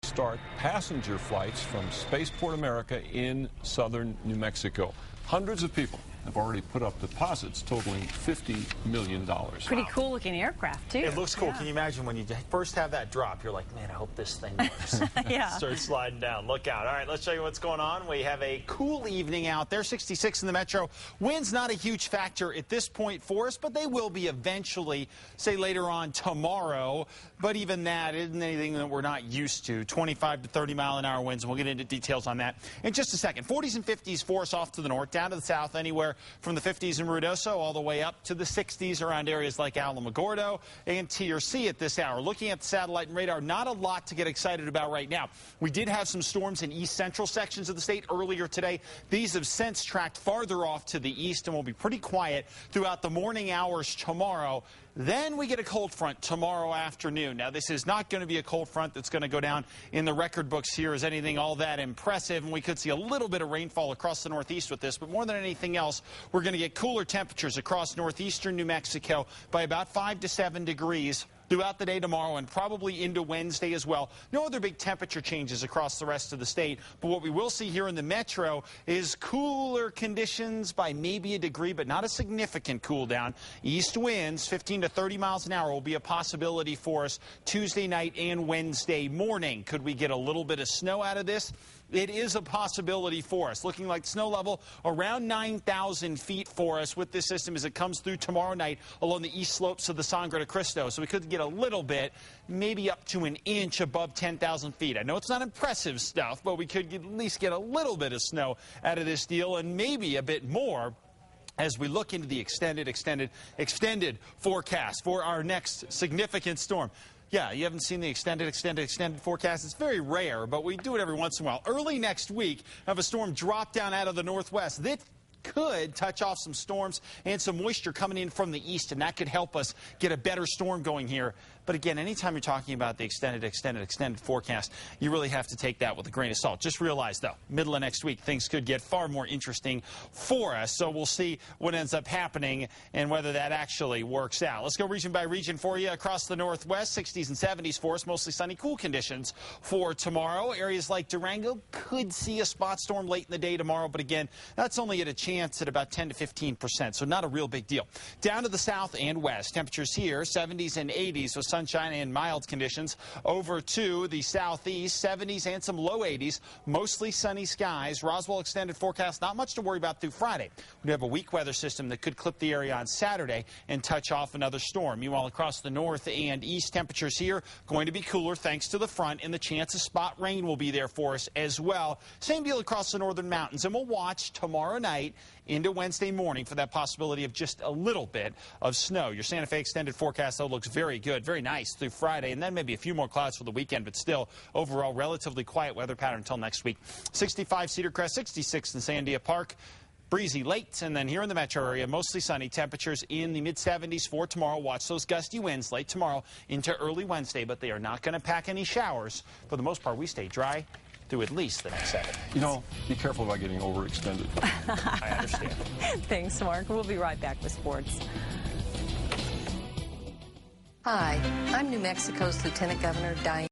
start passenger flights from Spaceport America in southern New Mexico. Hundreds of people have already put up deposits totaling $50 million. Pretty cool looking aircraft, too. It looks cool. Yeah. Can you imagine when you first have that drop, you're like, man, I hope this thing works. Yeah. Start sliding down. Look out. All right, let's show you what's going on. We have a cool evening out there, 66 in the metro. Wind's not a huge factor at this point for us, but they will be eventually, say later on tomorrow. But even that isn't anything that we're not used to. 25 to 30 mile an hour winds, and we'll get into details on that in just a second. 40s and 50s for us off to the north, down to the south, anywhere from the 50s in Ruidoso all the way up to the 60s around areas like Alamogordo and TRC at this hour. Looking at the satellite and radar, not a lot to get excited about right now. We did have some storms in east central sections of the state earlier today. These have since tracked farther off to the east and will be pretty quiet throughout the morning hours tomorrow. Then we get a cold front tomorrow afternoon. Now, this is not going to be a cold front that's going to go down in the record books here as anything all that impressive, and we could see a little bit of rainfall across the northeast with this, but more than anything else, we're going to get cooler temperatures across northeastern New Mexico by about 5 to 7 degrees throughout the day tomorrow and probably into Wednesday as well. No other big temperature changes across the rest of the state, but what we will see here in the metro is cooler conditions by maybe a degree, but not a significant cool down. East winds, 15 to 30 miles an hour, will be a possibility for us Tuesday night and Wednesday morning. Could we get a little bit of snow out of this? It is a possibility for us. Looking like snow level around 9,000 feet for us with this system as it comes through tomorrow night along the east slopes of the Sangre de Cristo. So we could get a little bit, maybe up to an inch above 10,000 feet. I know it's not impressive stuff, but we could at least get a little bit of snow out of this deal and maybe a bit more as we look into the extended forecast for our next significant storm. Yeah, you haven't seen the extended forecast. It's very rare, but we do it every once in a while. Early next week, have a storm drop down out of the northwest. That could touch off some storms and some moisture coming in from the east, and that could help us get a better storm going here. But again, anytime you're talking about the extended forecast, you really have to take that with a grain of salt. Just realize, though, middle of next week, things could get far more interesting for us. So we'll see what ends up happening and whether that actually works out. Let's go region by region for you across the northwest. 60s and 70s for us, mostly sunny, cool conditions for tomorrow. Areas like Durango could see a spot storm late in the day tomorrow, but again, that's only at a chance at about 10 to 15%, so not a real big deal. Down to the south and west, temperatures here, 70s and 80s with sunshine and mild conditions. Over to the southeast, 70s and some low 80s, mostly sunny skies. Roswell extended forecast, not much to worry about through Friday. We have a weak weather system that could clip the area on Saturday and touch off another storm. Meanwhile, across the north and east, temperatures here going to be cooler thanks to the front, and the chance of spot rain will be there for us as well. Same deal across the northern mountains, and we'll watch tomorrow night into Wednesday morning for that possibility of just a little bit of snow. Your Santa Fe extended forecast, though, looks very good, very nice through Friday, and then maybe a few more clouds for the weekend, but still, overall, relatively quiet weather pattern until next week. 65 Cedar Crest, 66 in Sandia Park. Breezy late, and then here in the metro area, mostly sunny. Temperatures in the mid-70s for tomorrow. Watch those gusty winds late tomorrow into early Wednesday, but they are not going to pack any showers. For the most part, we stay dry through at least the next 7 days. You know, be careful about getting overextended. I understand. Thanks, Mark. We'll be right back with sports. Hi, I'm New Mexico's Lieutenant Governor Diane.